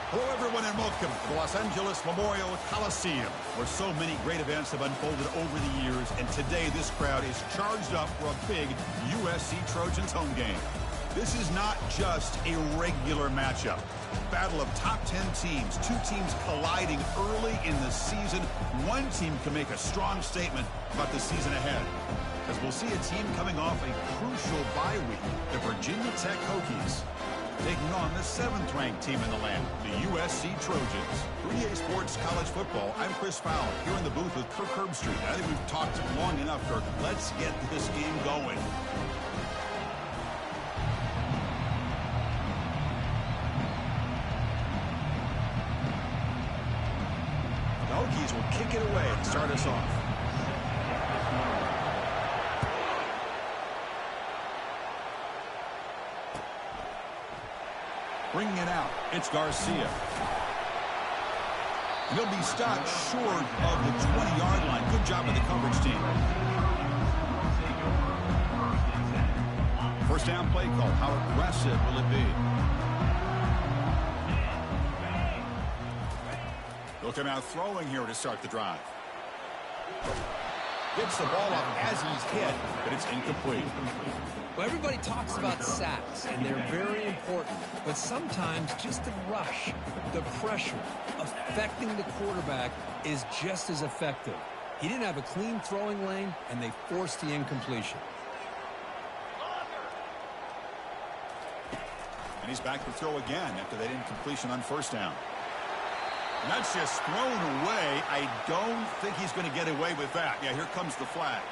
Hello, everyone, and welcome to the Los Angeles Memorial Coliseum, where so many great events have unfolded over the years, and today this crowd is charged up for a big USC Trojans home game. This is not just a regular matchup. Battle of top 10 teams, two teams colliding early in the season. One team can make a strong statement about the season ahead, as we'll see a team coming off a crucial bye week, the Virginia Tech Hokies, taking on the 7th-ranked team in the land, the USC Trojans. For EA Sports College Football, I'm Chris Fowler, here in the booth with Kirk Herbstreit. I think we've talked long enough, Kirk. Let's get this game going. The Hokies will kick it away to start us off. Bringing it out, it's Garcia. He'll be stopped short of the 20-yard line. Good job by the coverage team. First down play call. How aggressive will it be? He'll come out throwing here to start the drive. Gets the ball up as he's hit, but it's incomplete. Well, everybody talks about sacks, and they're very important. But sometimes just the rush, the pressure, affecting the quarterback is just as effective. He didn't have a clean throwing lane, and they forced the incompletion. And he's back to throw again after that incompletion on first down. And that's just thrown away. I don't think he's going to get away with that. Yeah, here comes the flag.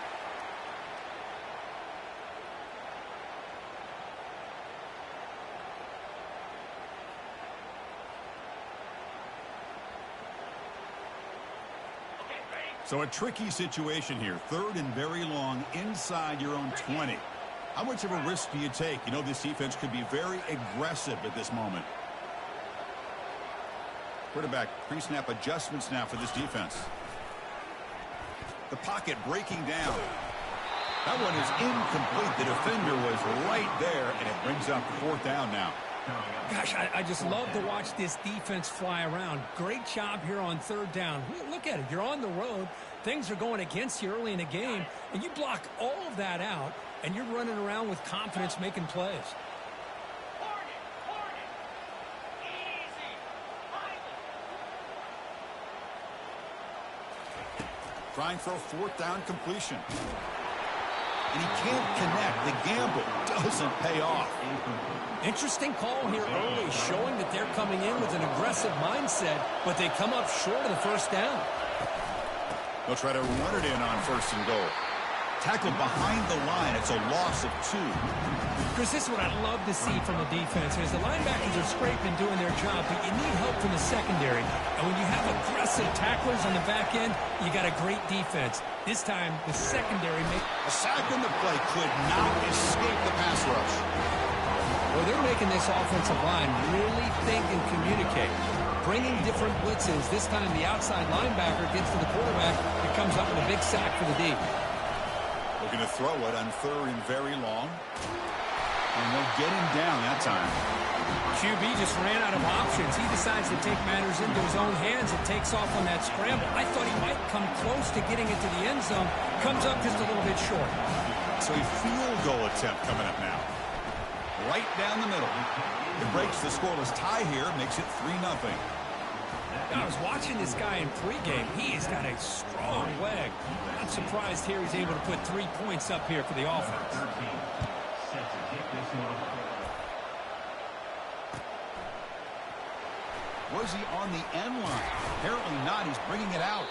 So a tricky situation here. 3rd and very long inside your own 20. How much of a risk do you take? You know, this defense could be very aggressive at this moment. Quarterback pre-snap adjustments now for this defense. The pocket breaking down. That one is incomplete. The defender was right there, and it brings up 4th down now. Gosh, I just love to watch this defense fly around. Great job here on 3rd down. Look at it. You're on the road. Things are going against you early in the game, and you block all of that out, and you're running around with confidence making plays. Trying for a 4th down completion. And he can't connect. The gamble doesn't pay off. Interesting call here early, showing that they're coming in with an aggressive mindset, but they come up short of the 1st down. They'll try to run it in on 1st and goal. Tackled behind the line. It's a loss of 2. Chris, this is what I love to see from the defense. Is the linebackers are scraping, doing their job, but you need help from the secondary. And when you have aggressive tacklers on the back end, you got a great defense. This time, the secondary a sack in the play could not escape the pass rush. Well, they're making this offensive line really think and communicate. Bringing different blitzes. This time, the outside linebacker gets to the quarterback. It comes up with a big sack for the D. Looking to throw it on 3rd and very long. And they'll get him down that time. QB just ran out of options. He decides to take matters into his own hands and takes off on that scramble. I thought he might come close to getting it to the end zone. Comes up just a little bit short. So a field goal attempt coming up now. Right down the middle. It breaks the scoreless tie here, makes it 3-0. I was watching this guy in pregame. He has got a strong leg. I'm surprised here he's able to put 3 points up here for the offense. Was he on the end line? Apparently not. He's bringing it out.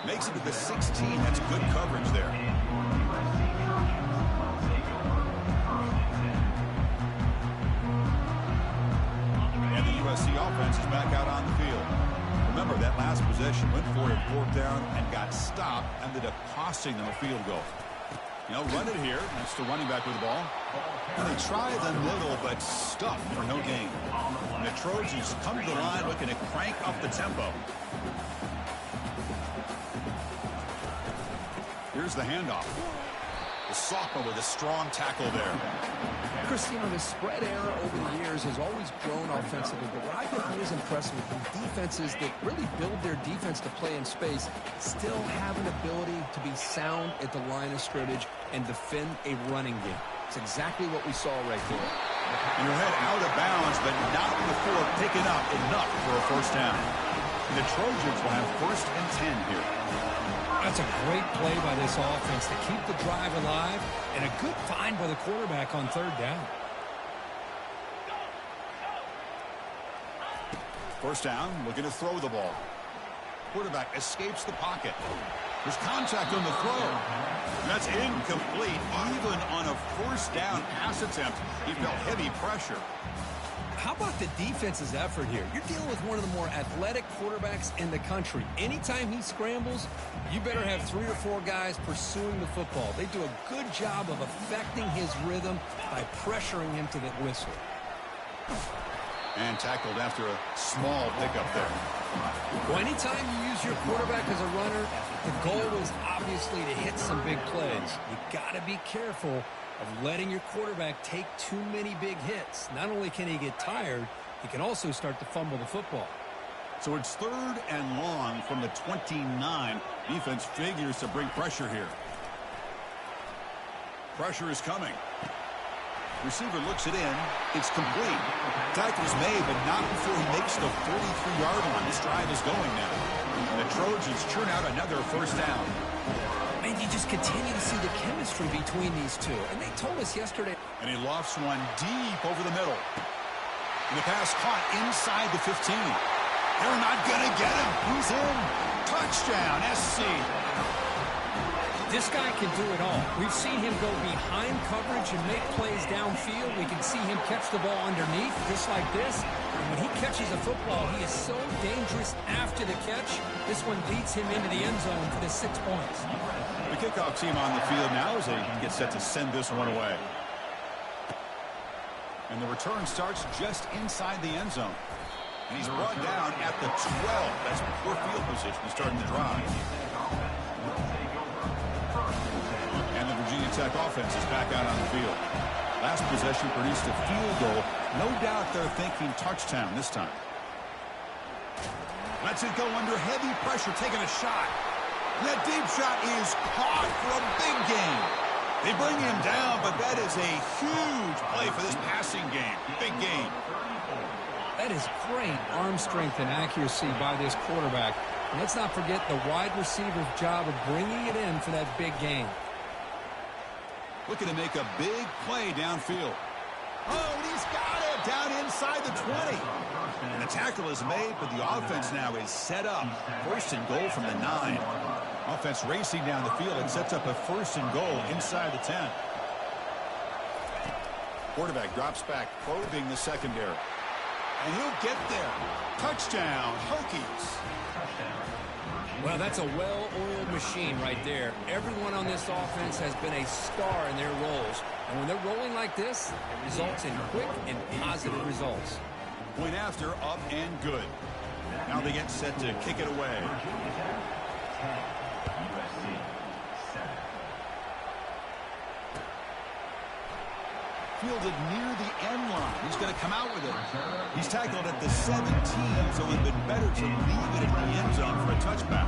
Makes it to the 16. That's good coverage there. And the USC offense is back out on the field. Remember, that last possession went for it 4th down and got stopped, ended up costing them a field goal. You know, run it here. That's the running back with the ball. And they try the middle, but stuffed for no gain. And the Trojans come to the line looking to crank up the tempo. Here's the handoff. The sophomore with a strong tackle there. Chris, you know, the spread era over the years has always grown offensively, but what I've been always impressed with is defenses that really build their defense to play in space still have an ability to be sound at the line of scrimmage and defend a running game. It's exactly what we saw right there. And he'll head out of bounds, but not before picking up enough for a first down. And the Trojans will have 1st and 10 here. That's a great play by this offense to keep the drive alive, and a good find by the quarterback on 3rd down. First down, looking to throw the ball. Quarterback escapes the pocket. There's contact on the throw. That's incomplete. Even on a 1st down pass attempt, he felt heavy pressure. How about the defense's effort here? You're dealing with one of the more athletic quarterbacks in the country. Anytime he scrambles, you better have 3 or 4 guys pursuing the football. They do a good job of affecting his rhythm by pressuring him to the whistle. And tackled after a small pickup there. Well, anytime you use your quarterback as a runner, the goal is obviously to hit some big plays. You got to be careful of letting your quarterback take too many big hits. Not only can he get tired, he can also start to fumble the football. So it's 3rd and long from the 29. Defense figures to bring pressure here. Pressure is coming. Receiver looks it in. It's complete. Tackle's made, but not before he makes the 43-yard line. This drive is going now. And the Trojans churn out another first down. And you just continue to see the chemistry between these two. And they told us yesterday. And he lofts one deep over the middle. And the pass caught inside the 15. They're not going to get him. He's in. Touchdown, SC. This guy can do it all. We've seen him go behind coverage and make plays downfield. We can see him catch the ball underneath, just like this. And when he catches a football, he is so dangerous after the catch. This one leads him into the end zone for the 6 points. The kickoff team on the field now as they get set to send this one away. And the return starts just inside the end zone. And he's brought down at the 12. That's poor field position to start the drive. And the Virginia Tech offense is back out on the field. Last possession produced a field goal. No doubt they're thinking touchdown this time. Lets it go under heavy pressure, taking a shot. And that deep shot is caught for a big gain. They bring him down, but that is a huge play for this passing game. Big gain. That is great arm strength and accuracy by this quarterback. And let's not forget the wide receiver's job of bringing it in for that big gain. Looking to make a big play downfield. Oh, and he's got it down inside the 20. And the tackle is made, but the offense now is set up. 1st and goal from the 9. Offense racing down the field and sets up a 1st and goal inside the 10. Quarterback drops back, probing the secondary. And he'll get there. Touchdown, Hokies. Well, that's a well-oiled machine right there. Everyone on this offense has been a star in their roles. And when they're rolling like this, it results in quick and positive results. Point after, up and good. Now they get set to kick it away. Fielded near the end line. He's going to come out with it. He's tackled at the 17, so it would have been better to leave it at the end zone for a touchback.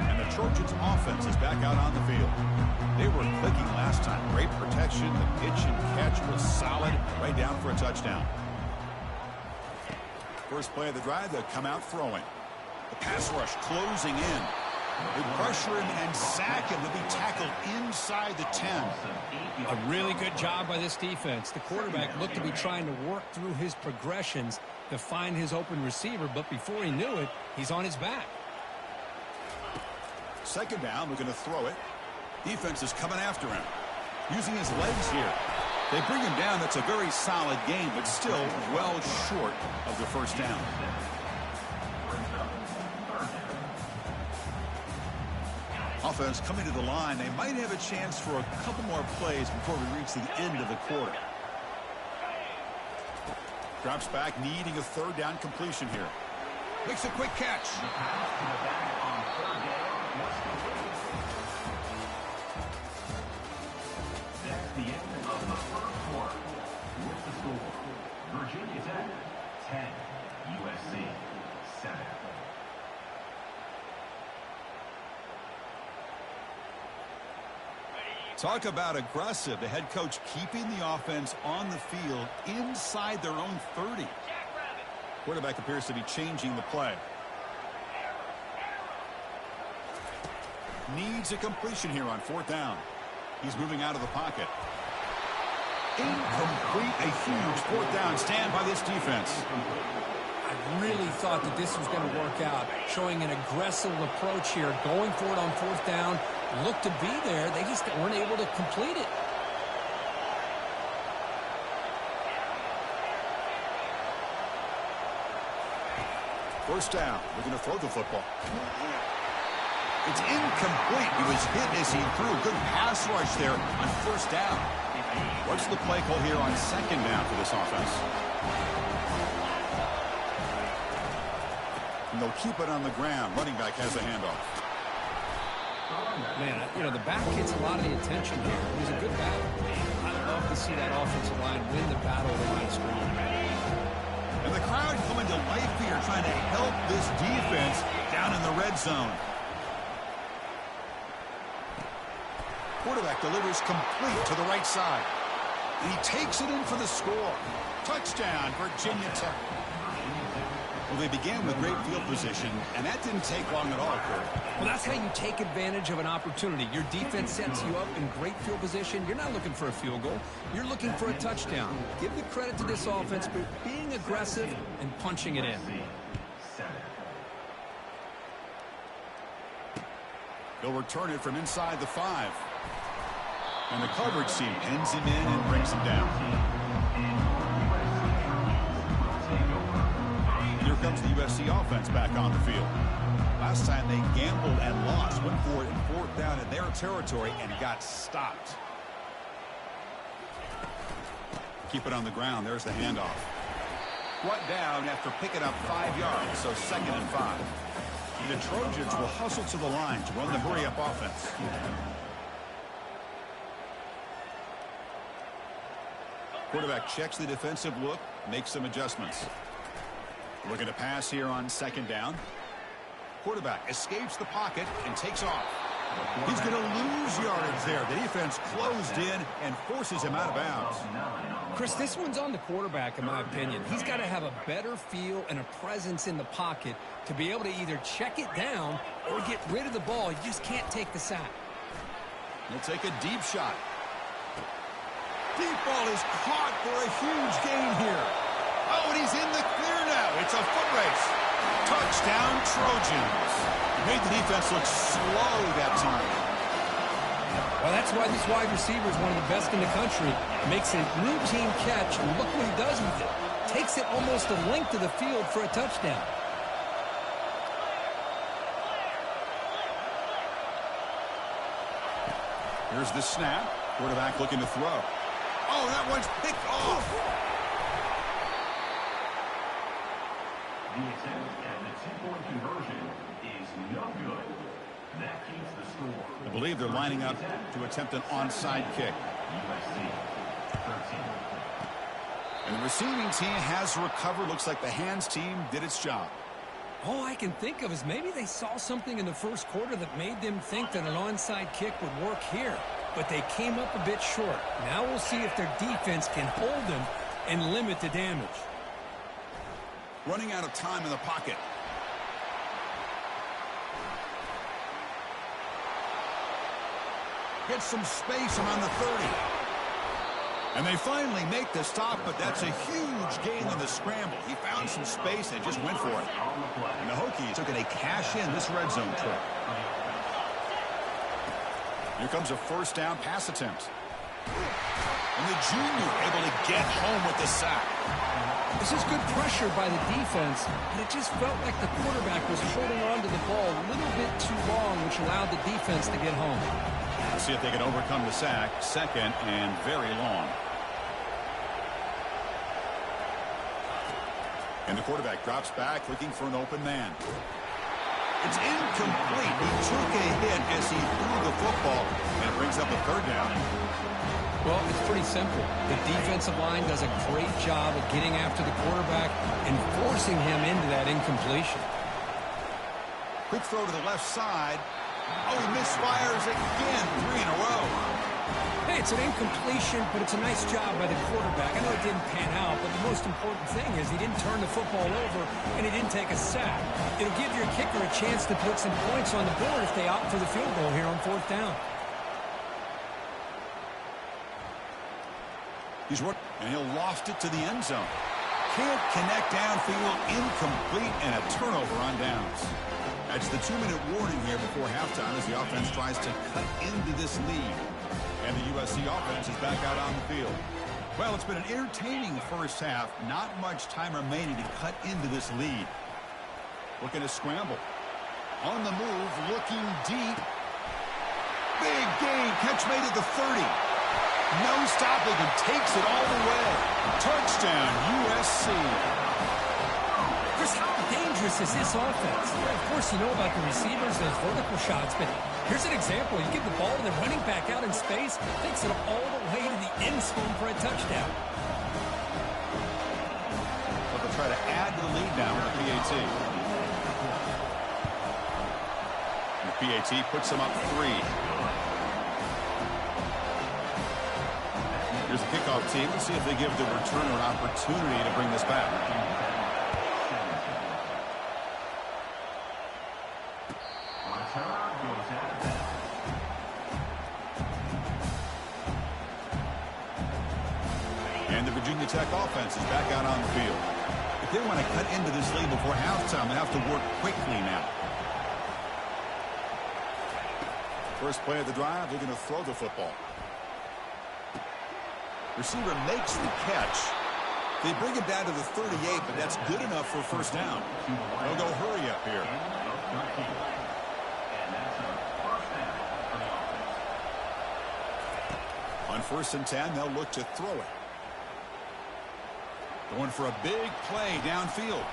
And the Trojans offense is back out on the field. They were clicking last time. Great protection. The pitch and catch was solid. Right down for a touchdown. First play of the drive, they'll come out throwing. The pass rush closing in. They pressure him and sack him to be tackled inside the 10. A really good job by this defense. The quarterback looked to be trying to work through his progressions to find his open receiver, but before he knew it, he's on his back. Second down, we're going to throw it. Defense is coming after him. Using his legs here. They bring him down. That's a very solid game, but still well short of the first down. Offense coming to the line. They might have a chance for a couple more plays before we reach the end of the quarter. Drops back, needing a 3rd down completion here. Makes a quick catch. That's the end of the first quarter. With the score, Virginia Tech 10, USC 7. Talk about aggressive. The head coach keeping the offense on the field inside their own 30. Quarterback appears to be changing the play. Needs a completion here on 4th down. He's moving out of the pocket. Incomplete. A huge 4th down stand by this defense. I really thought that this was going to work out, showing an aggressive approach here, going for it on 4th down. Looked to be there. They just weren't able to complete it. First down. We're going to throw the football. It's incomplete. He was hit as he threw. Good pass rush there on 1st down. What's the play call here on 2nd down for this offense? And they'll keep it on the ground. Running back has a handoff. Man, you know, the back gets a lot of the attention here. It was a good battle. I love to see that offensive line win the battle of the line of scrimmage. And the crowd coming to life here, trying to help this defense down in the red zone. Quarterback delivers complete to the right side. And he takes it in for the score. Touchdown, Virginia Tech. Well, they began with great field position, and that didn't take long at all, Corey. Well, that's how you take advantage of an opportunity. Your defense sets you up in great field position. You're not looking for a field goal. You're looking for a touchdown. Give the credit to this offense for being aggressive and punching it in. They'll return it from inside the 5. And the coverage team pins him in and brings him down. Here comes the USC offense back on the field. Last time they gambled and lost. Went for it in 4th down in their territory and got stopped. Keep it on the ground. There's the handoff. Brought down after picking up 5 yards, so 2nd and 5. The Trojans will hustle to the line to run the hurry-up offense. Quarterback checks the defensive look, makes some adjustments. Looking to pass here on 2nd down. Quarterback escapes the pocket and takes off. He's going to lose yardage there. The defense closed in and forces him out of bounds. Chris, this one's on the quarterback, in my opinion. He's got to have a better feel and a presence in the pocket to be able to either check it down or get rid of the ball. You just can't take the sack. He'll take a deep shot. Deep ball is caught for a huge gain here. Oh, and he's in the clear now. It's a foot race. Touchdown, Trojans. Made the defense look slow that time. Well, that's why this wide receiver is one of the best in the country. Makes a routine catch, and look what he does with it. Takes it almost a length of the field for a touchdown. Here's the snap. Quarterback looking to throw. Oh, that one's picked off. The attempt at the 2-point conversion is no good. That keeps the score. I believe they're lining up to attempt an onside kick. USC 13. And the receiving team has recovered. Looks like the hands team did its job. All I can think of is maybe they saw something in the first quarter that made them think that an onside kick would work here. But they came up a bit short. Now we'll see if their defense can hold them and limit the damage. Running out of time in the pocket. Gets some space around the 30. And they finally make the stop, but that's a huge gain in the scramble. He found some space and just went for it. And the Hokies took it a cash in this red zone trip. Here comes a first down pass attempt. And the junior able to get home with the sack. This is good pressure by the defense, but it just felt like the quarterback was holding on to the ball a little bit too long, which allowed the defense to get home. Let's see if they can overcome the sack. 2nd and very long. And the quarterback drops back looking for an open man. It's incomplete. He took a hit as he threw the football, and it brings up a third down. Well, it's pretty simple. The defensive line does a great job of getting after the quarterback and forcing him into that incompletion. Quick throw to the left side. Oh, he misfires again, 3 in a row. Hey, it's an incompletion, but it's a nice job by the quarterback. I know it didn't pan out, but the most important thing is he didn't turn the football over and he didn't take a sack. It'll give your kicker a chance to put some points on the board if they opt for the field goal here on 4th down. He's running, and he'll loft it to the end zone. Can't connect downfield, incomplete, and a turnover on downs. That's the 2-minute warning here before halftime as the offense tries to cut into this lead. And the USC offense is back out on the field. Well, it's been an entertaining first half. Not much time remaining to cut into this lead. Looking to scramble. On the move, looking deep. Big gain, catch made at the 30. No stopping him, takes it all the way. Touchdown, USC. Chris, how dangerous is this offense? Of course, you know about the receivers, those vertical shots, but here's an example. You give the ball to the running back out in space, takes it all the way to the end zone for a touchdown. But they'll try to add to the lead now with the PAT. And the PAT puts them up 3. Here's the kickoff team. Let's see if they give the returner an opportunity to bring this back. And the Virginia Tech offense is back out on the field. If they want to cut into this lead before halftime, they have to work quickly now. First play of the drive, they're going to throw the football. Receiver makes the catch. They bring it down to the 38, but that's good enough for a first down. They'll go hurry up here. On 1st and 10, they'll look to throw it. Going for a big play downfield.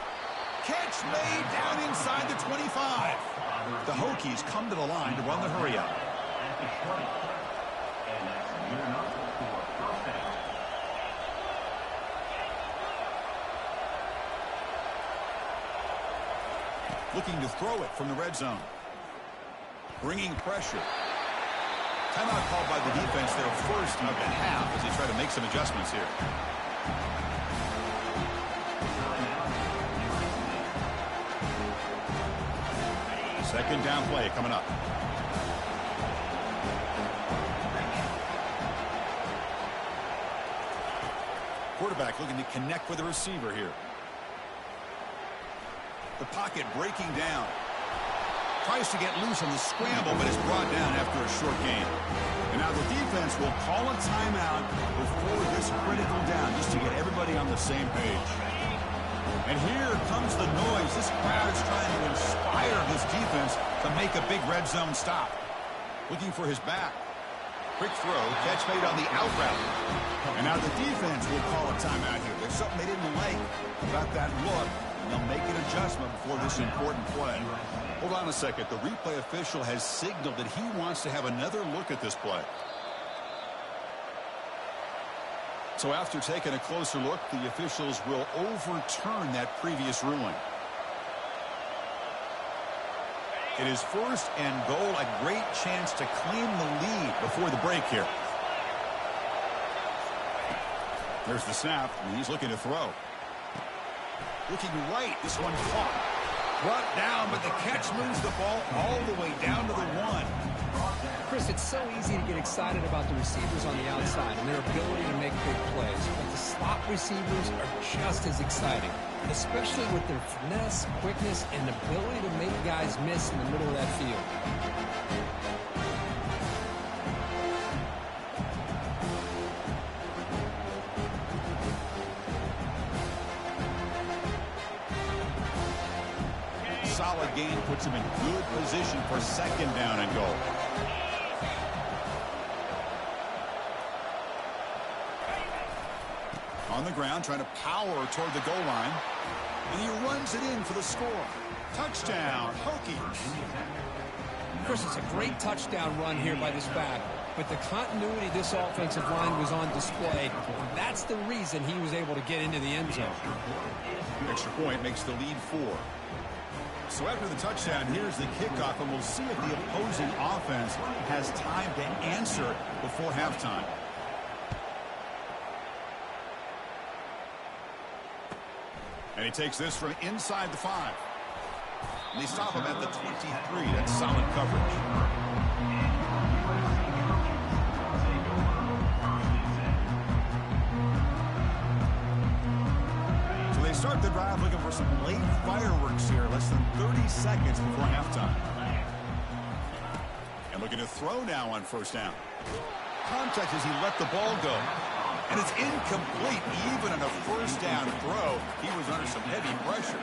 Catch made down inside the 25. The Hokies come to the line to run the hurry up. Looking to throw it from the red zone. Bringing pressure. Timeout called by the defense, their first of the half, as they try to make some adjustments here. Second down play coming up. Quarterback looking to connect with the receiver here. The pocket breaking down. Tries to get loose on the scramble, but is brought down after a short gain. And now the defense will call a timeout before this critical down, just to get everybody on the same page. And here comes the noise. This crowd is trying to inspire this defense to make a big red zone stop. Looking for his back. Quick throw, catch made on the out route. And now the defense will call a timeout here. There's something they didn't like about that look. They'll make an adjustment before this important play. Hold on a second. The replay official has signaled that he wants to have another look at this play. So after taking a closer look, the officials will overturn that previous ruling. It is 1st and goal, a great chance to claim the lead before the break here. There's the snap, and he's looking to throw. Looking right, this one caught. Brought down, but the catch moves the ball all the way down to the 1. Chris, it's so easy to get excited about the receivers on the outside and their ability to make big plays. But the slot receivers are just as exciting, especially with their finesse, quickness, and ability to make guys miss in the middle of that field. Solid gain puts him in good position for 2nd down and goal. On the ground, trying to power toward the goal line. And he runs it in for the score. Touchdown, Hokies. Of course, it's a great touchdown run here by this back, but the continuity of this offensive line was on display. That's the reason he was able to get into the end zone. Extra point makes the lead 4. So after the touchdown, here's the kickoff, and we'll see if the opposing offense has time to answer before halftime. And he takes this from inside the 5. And they stop him at the 23. That's solid coverage. So they start the drive looking for some late fireworks here. Less than 30 seconds before halftime. And looking to throw now on first down. Contact as he let the ball go. And it's incomplete. Even on a first down throw, he was under some heavy pressure.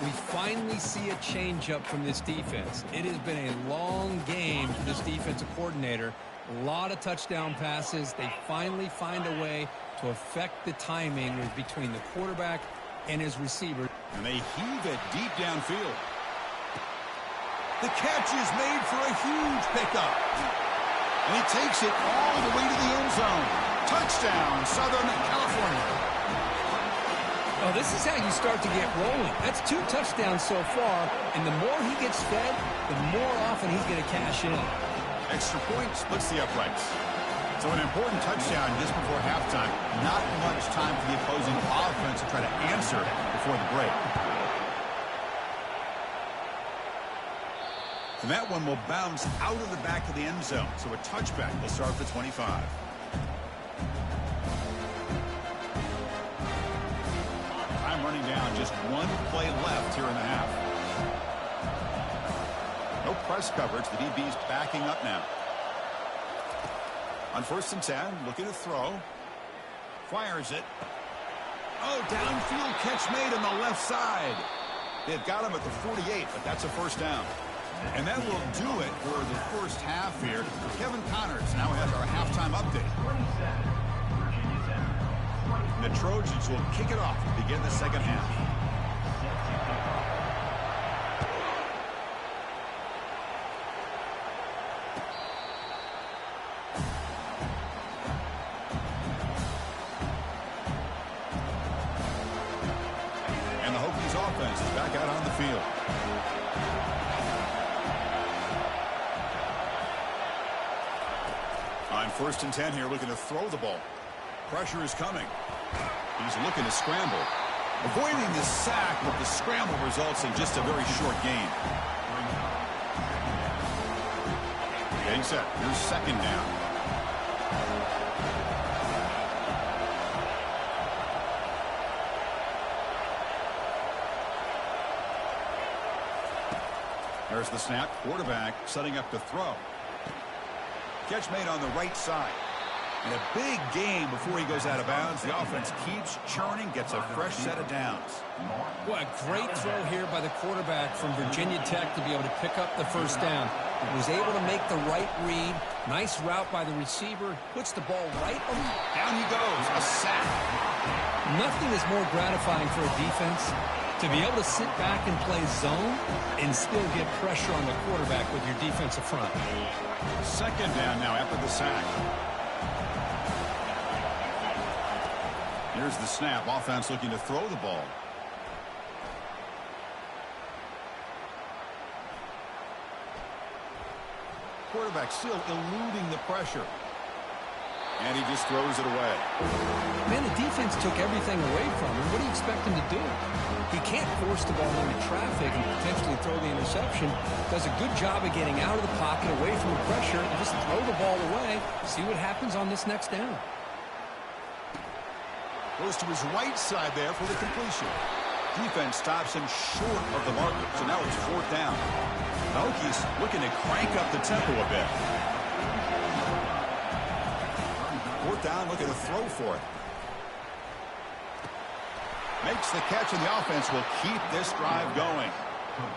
We finally see a change-up from this defense. It has been a long game for this defensive coordinator. A lot of touchdown passes. They finally find a way to affect the timing between the quarterback and his receiver. And they heave it deep downfield. The catch is made for a huge pickup. And he takes it all the way to the end zone. Touchdown, Southern California. Well, this is how you start to get rolling. That's 2 touchdowns so far, and the more he gets fed, the more often he's going to cash in. Extra point splits the uprights. So an important touchdown just before halftime. Not much time for the opposing offense to try to answer before the break. And that one will bounce out of the back of the end zone. So a touchback will start for 25. Running down, just 1 play left here in the half. No press coverage. The DB's backing up now. On 1st and 10, looking to throw. Fires it. Oh, downfield catch made on the left side. They've got him at the 48, but that's a first down. And that will do it for the first half here. Kevin Connors now has our halftime update. The Trojans will kick it off to begin the second half. And the Hokies offense is back out on the field. On 1st and 10 here, looking to throw the ball. Pressure is coming. He's looking to scramble. Avoiding the sack, but the scramble results in just a very short gain. Getting set. Here's second down. There's the snap. Quarterback setting up to throw. Catch made on the right side. And a big gain before he goes out of bounds. The offense keeps churning, gets a fresh set of downs. What a great throw here by the quarterback from Virginia Tech to be able to pick up the first down. He was able to make the right read. Nice route by the receiver. Puts the ball right on. Down he goes. A sack. Nothing is more gratifying for a defense to be able to sit back and play zone and still get pressure on the quarterback with your defensive front. Second down now after the sack. Here's the snap. Offense looking to throw the ball. Quarterback still eluding the pressure. And he just throws it away. Man, the defense took everything away from him. What do you expect him to do? He can't force the ball into traffic and potentially throw the interception. Does a good job of getting out of the pocket, away from the pressure, and just throw the ball away. See what happens on this next down. Goes to his right side there for the completion. Defense stops him short of the marker, so now it's 4th down. The Hokies looking to crank up the tempo a bit. 4th down, looking to throw for it. Makes the catch, and the offense will keep this drive going.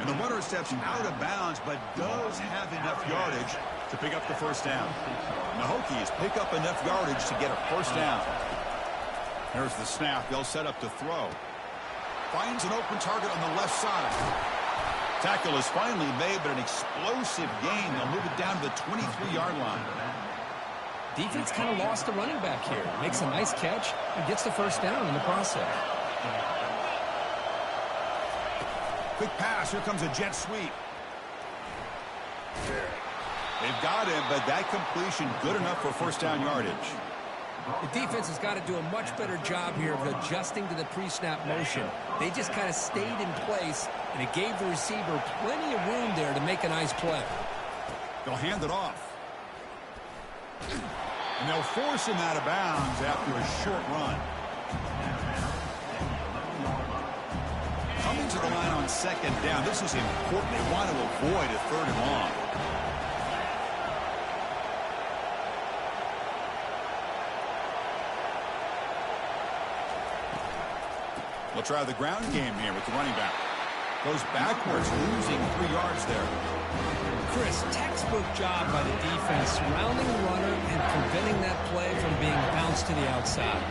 And the runner steps out of bounds, but does have enough yardage to pick up the first down. And the Hokies pick up enough yardage to get a first down. There's the snap. They'll set up to throw. Finds an open target on the left side. Tackle is finally made, but an explosive gain. They'll move it down to the 23-yard line. Defense kind of lost the running back here. Makes a nice catch and gets the first down in the process. Quick pass. Here comes a jet sweep. They've got him, but that completion good enough for first down yardage. The defense has got to do a much better job here of adjusting to the pre-snap motion. They just kind of stayed in place, and it gave the receiver plenty of room there to make a nice play. They'll hand it off. And they'll force him out of bounds after a short run. Coming to the line on second down. This is important. They want to avoid a third and long. We'll try the ground game here with the running back. Goes backwards, losing 3 yards there. Chris, textbook job by the defense, surrounding the runner and preventing that play from being bounced to the outside.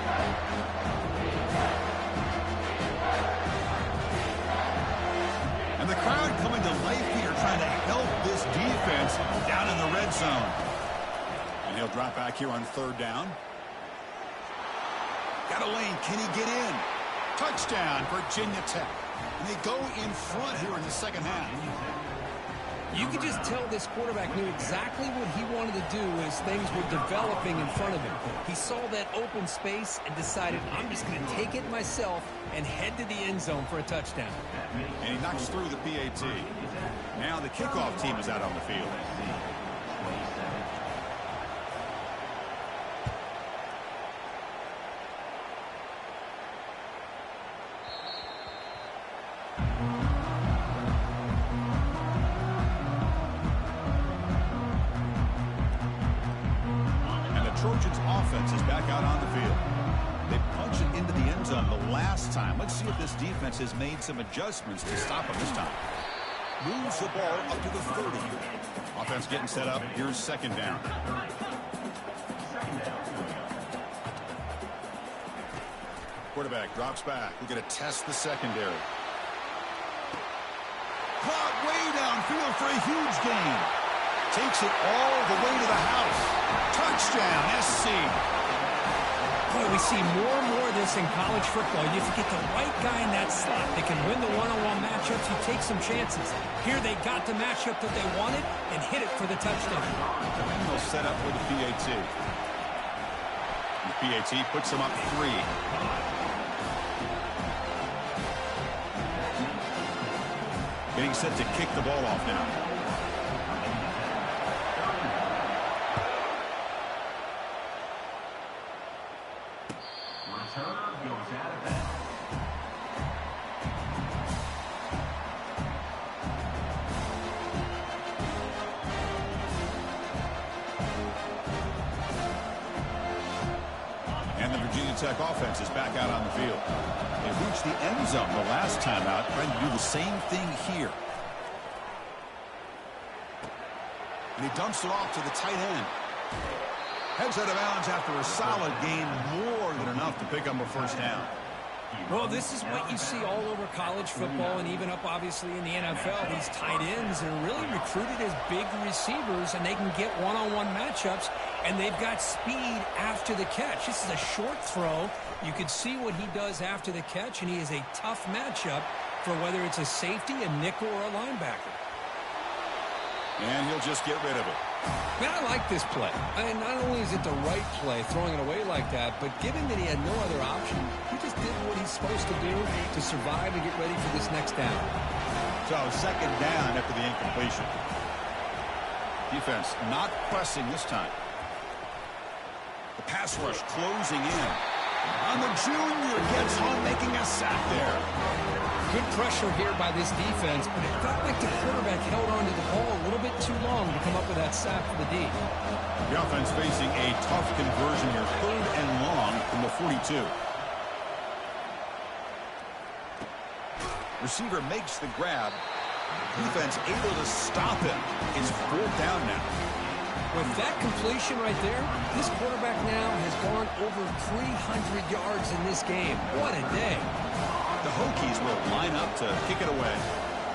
And the crowd coming to life here, trying to help this defense down in the red zone. And he'll drop back here on third down. Got a lane. Can he get in? Touchdown, Virginia Tech. And they go in front here in the second half. You could just tell this quarterback knew exactly what he wanted to do as things were developing in front of him. He saw that open space and decided, I'm just going to take it myself and head to the end zone for a touchdown. And he knocks through the PAT. Now the kickoff team is out on the field. Trojans offense is back out on the field. They punched it into the end zone the last time. Let's see if this defense has made some adjustments to stop them this time. Moves the ball up to the 30. Offense getting set up. Here's second down. Quarterback drops back. We're going to test the secondary. Caught way downfield for a huge gain. Takes it all the way to the house. Touchdown, SC. Boy, we see more and more of this in college football. You have to get the right guy in that slot. They can win the one-on-one matchups. You take some chances. Here they got the matchup that they wanted and hit it for the touchdown. And they'll set up with the PAT. The PAT puts them up 3. Getting set to kick the ball off now. And the Virginia Tech offense is back out on the field. They reached the end zone the last time out, trying to do the same thing here. And he dumps it off to the tight end. Heads out of bounds after a solid gain, more than enough to pick up a first down. Well, this is what you see all over college football and even up, obviously, in the NFL. These tight ends are really recruited as big receivers, and they can get one-on-one matchups, and they've got speed after the catch. This is a short throw. You can see what he does after the catch, and he is a tough matchup for whether it's a safety, a nickel, or a linebacker. And he'll just get rid of it. Man, I like this play. I mean, not only is it the right play, throwing it away like that, but given that he had no other option, he just did what he's supposed to do to survive and get ready for this next down. So second down after the incompletion. Defense not pressing this time. The pass rush closing in. And the junior gets home, making a sack there. Good pressure here by this defense, but it felt like the quarterback held on to the ball a little bit too long to come up with that sack for the D. The offense facing a tough conversion here. 3rd and long from the 42. Receiver makes the grab. Defense able to stop him. It's 4th down now. With that completion right there, this quarterback now has gone over 300 yards in this game. What a day. The Hokies will line up to kick it away.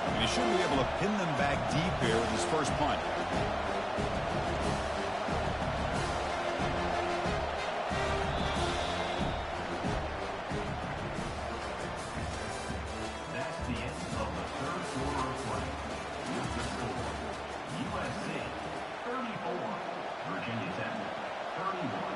And he should be able to pin them back deep here with his first punt. That's the end of the third quarter of play. With the score, USC 34, Virginia Tech 31.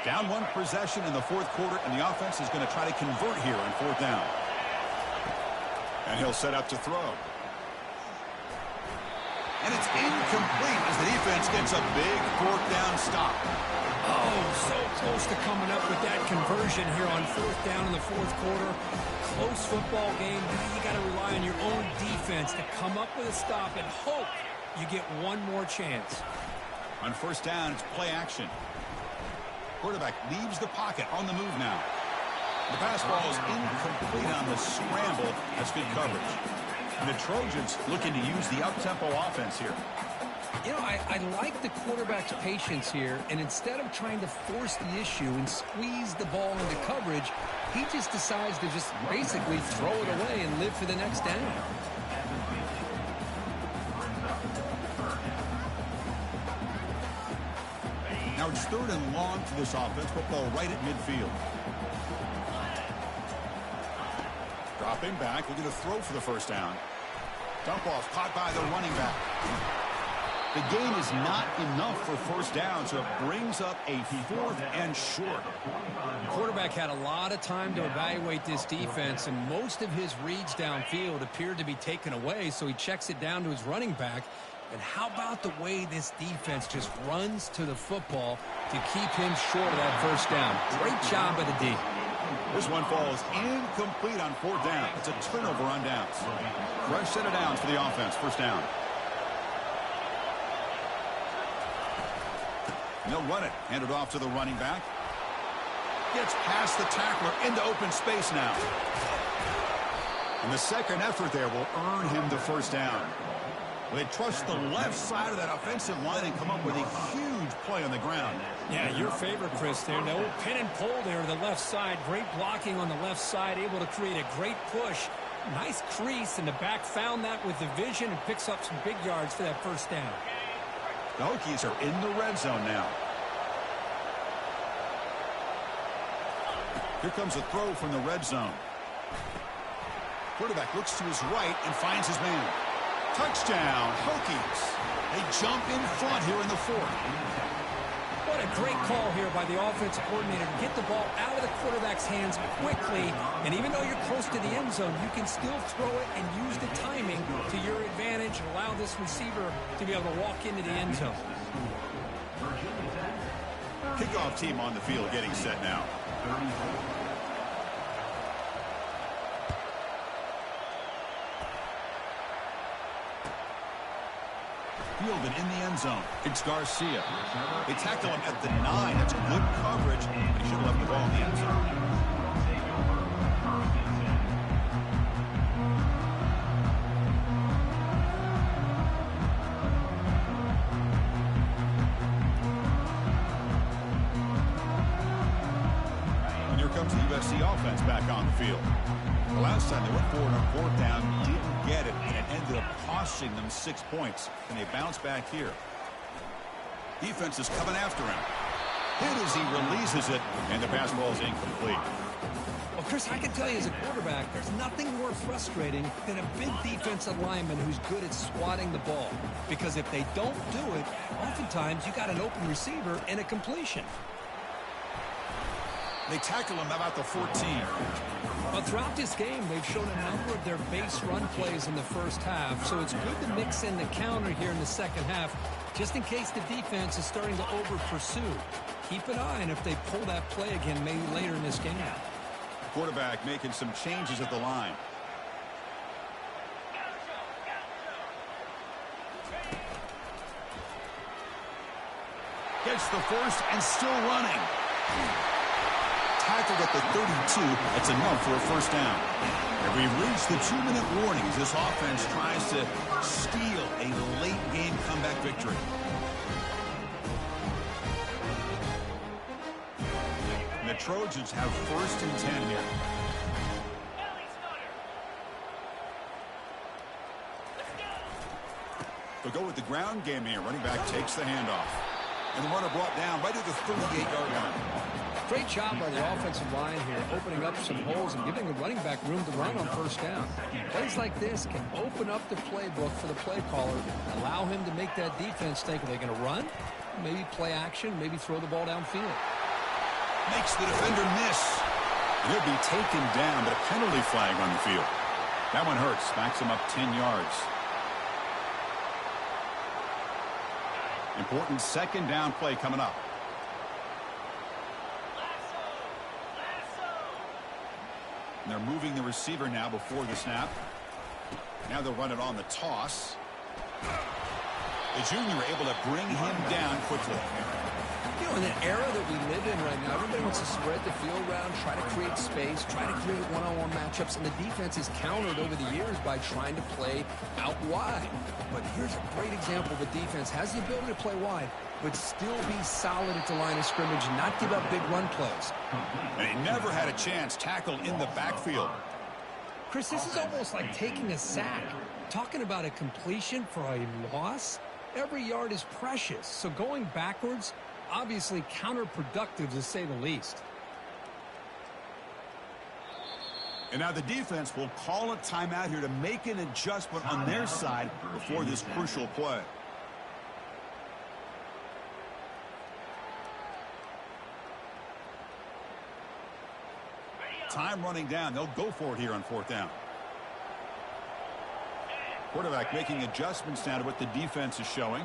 Down one possession in the fourth quarter, and the offense is going to try to convert here on fourth down. And he'll set up to throw. And it's incomplete as the defense gets a big fourth down stop. Oh, so close to coming up with that conversion here on fourth down in the fourth quarter. Close football game. Now you got to rely on your own defense to come up with a stop and hope you get one more chance. On first down, it's play action. Quarterback leaves the pocket on the move now. The pass ball is incomplete on the scramble. That's good coverage. And the Trojans looking to use the up-tempo offense here. You know, I like the quarterback's patience here, and instead of trying to force the issue and squeeze the ball into coverage, he just decides to just basically throw it away and live for the next down. Now it's third and long for this offense. Football right at midfield. Dropping back, looking to throw for the first down. Dump off caught by the running back. The gain is not enough for first down, so it brings up a fourth and short. The quarterback had a lot of time to evaluate this defense, and most of his reads downfield appeared to be taken away, so he checks it down to his running back. And how about the way this defense just runs to the football to keep him short of that first down? Great job by the D. This one falls incomplete on fourth down. It's a turnover on downs. Fresh set of downs for the offense. First down. And they'll run it. Hand it off to the running back. Gets past the tackler into open space now. And the second effort there will earn him the first down. They trust the left side of that offensive line and come up with a huge play on the ground. Yeah, your favorite, Chris, there. The old pin and pull there to the left side. Great blocking on the left side, able to create a great push. Nice crease, and the back found that with the vision and picks up some big yards for that first down. The Hokies are in the red zone now. Here comes a throw from the red zone. Quarterback looks to his right and finds his man. Touchdown, Hokies. They jump in front here in the fourth. What a great call here by the offensive coordinator to get the ball out of the quarterback's hands quickly. And even though you're close to the end zone, you can still throw it and use the timing to your advantage and allow this receiver to be able to walk into the end zone. Kickoff team on the field getting set now. Fielded in the end zone. It's Garcia. They tackle him at the 9. That's good coverage. They should have left the ball in the end zone. And here comes the USC offense back on the field. The last time they went forward on fourth down, didn't get it, and it ended up costing them 6 points. And they bounce back here. Defense is coming after him. Hit as he releases it, and the pass ball is incomplete. Well, Chris, I can tell you as a quarterback, there's nothing more frustrating than a big defensive lineman who's good at swatting the ball. Because if they don't do it, oftentimes you got an open receiver and a completion. They tackle him about the 14. Well, throughout this game, they've shown a number of their base run plays in the first half, so it's good to mix in the counter here in the second half, just in case the defense is starting to over-pursue. Keep an eye on if they pull that play again maybe later in this game. Quarterback making some changes at the line. Gets the first and still running. Tackled at the 32. That's enough for a first down. And we've reached the 2-minute warning as this offense tries to steal a late game comeback victory. Trojans have 1st and 10 here. They'll go with the ground game here. Running back takes the handoff. And the runner brought down right at the 38-yard line. Great job by the offensive line here, opening up some holes and giving the running back room to run on 1st down. Plays like this can open up the playbook for the play caller, allow him to make that defense think, are they going to run? Maybe play action, maybe throw the ball downfield. Makes the defender miss. He'll be taken down, but a penalty flag on the field. That one hurts. Backs him up 10 yards. Important 2nd down play coming up. And they're moving the receiver now before the snap. Now they'll run it on the toss. The junior able to bring him down quickly. You know, in the era that we live in right now, everybody wants to spread the field around, try to create space, try to create one-on-one matchups, and the defense is countered over the years by trying to play out wide. But here's a great example of a defense has the ability to play wide, but still be solid at the line of scrimmage, not give up big run plays. And he never had a chance tackled in the backfield. Chris, this is almost like taking a sack. Talking about a completion for a loss, every yard is precious. So going backwards, obviously counterproductive to say the least. And now the defense will call a timeout here to make an adjustment on their side before this crucial play. Time running down. They'll go for it here on 4th down. Quarterback making adjustments now to what the defense is showing.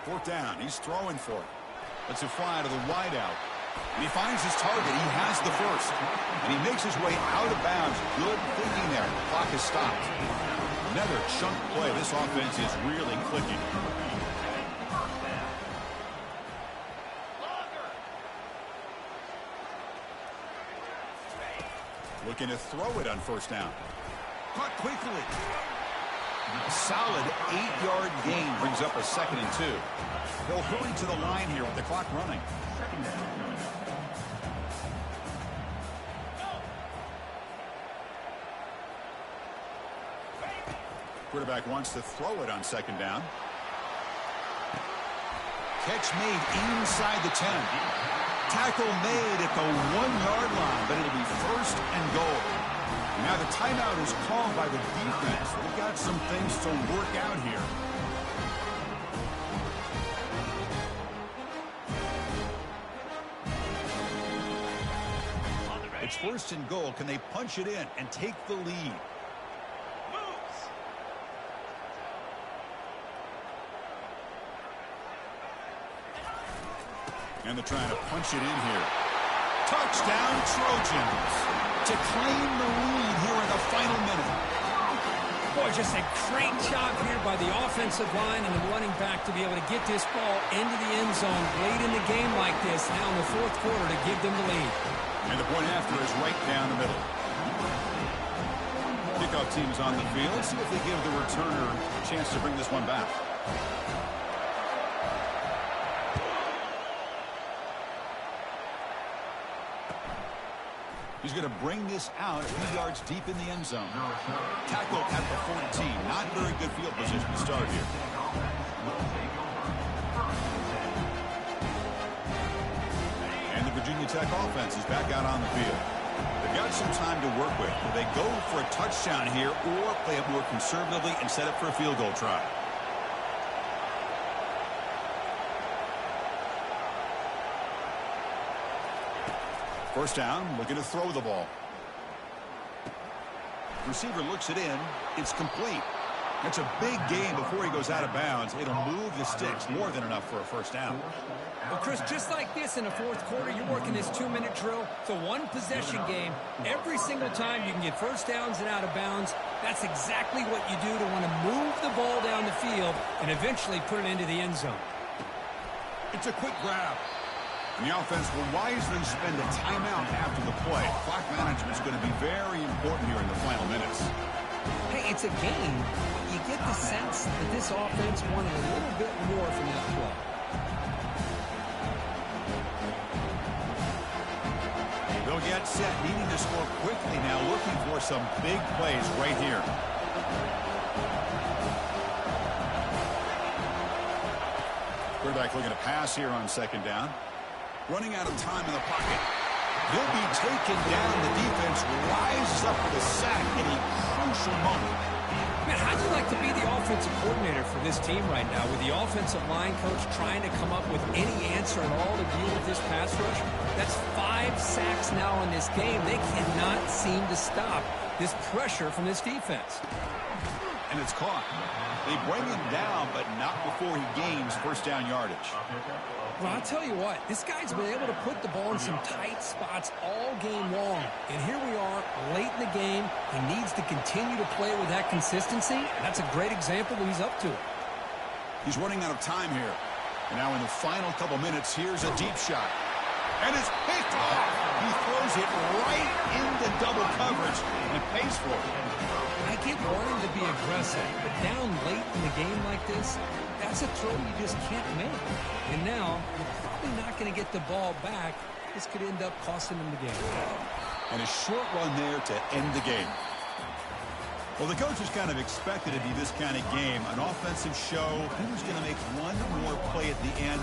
4th down. He's throwing for it. Lets it fly to the wideout. And he finds his target. He has the 1st. And he makes his way out of bounds. Good thinking there. The clock is stopped. Another chunk play. This offense is really clicking. Looking to throw it on 1st down. Caught quickly. A solid 8-yard gain brings up a 2nd and 2. They'll hurry to the line here with the clock running. Quarterback wants to throw it on 2nd down. Catch made inside the 10. Tackle made at the 1-yard line, but it'll be 1st and goal. Now the timeout is called by the defense. They've got some things to work out here. It's 1st and goal. Can they punch it in and take the lead? And they're trying to punch it in here. Touchdown, Trojans, to claim the lead here in the final minute. Boy, just a great job here by the offensive line and the running back to be able to get this ball into the end zone late in the game like this, now in the 4th quarter, to give them the lead. And the point after is right down the middle. Kickoff team's on the field. Let's see if they give the returner a chance to bring this one back. He's going to bring this out a few yards deep in the end zone. Tackled at the 14. Not very good field position to start here. And the Virginia Tech offense is back out on the field. They've got some time to work with. Will they go for a touchdown here or play it more conservatively and set up for a field goal try? First down, looking to throw the ball. Receiver looks it in. It's complete. That's a big gain before he goes out of bounds. It'll move the sticks, more than enough for a first down. Well, Chris, just like this in the 4th quarter, you're working this 2-minute drill. It's a one-possession game. Every single time you can get first downs and out of bounds, that's exactly what you do to want to move the ball down the field and eventually put it into the end zone. It's a quick grab. And the offense will wisely spend a timeout after the play. Clock management is going to be very important here in the final minutes. Hey, it's a game. You get the sense that this offense wanted a little bit more from that play. that set, needing to score quickly now, looking for some big plays right here. Quarterback looking to pass here on second down. Running out of time in the pocket. He'll be taken down. The defense rises up with a sack in a crucial moment. Man, how'd you like to be the offensive coordinator for this team right now, with the offensive line coach trying to come up with any answer at all to deal with this pass rush? That's 5 sacks now in this game. They cannot seem to stop this pressure from this defense. And it's caught. They bring him down, but not before he gains first down yardage. Well, I'll tell you what, this guy's been able to put the ball in some tight spots all game long. And here we are, late in the game. He needs to continue to play with that consistency, and that's a great example that he's up to it. He's running out of time here. And now in the final couple minutes, here's a deep shot. And it's picked off. He throws it right into double coverage and pays for it. I get wanting to be aggressive, but down late in the game like this, that's a throw you just can't make. And now, you're probably not going to get the ball back. This could end up costing them the game. And a short run there to end the game. Well, the coaches kind of expected it to be this kind of game. An offensive show. Who's going to make one more play at the end?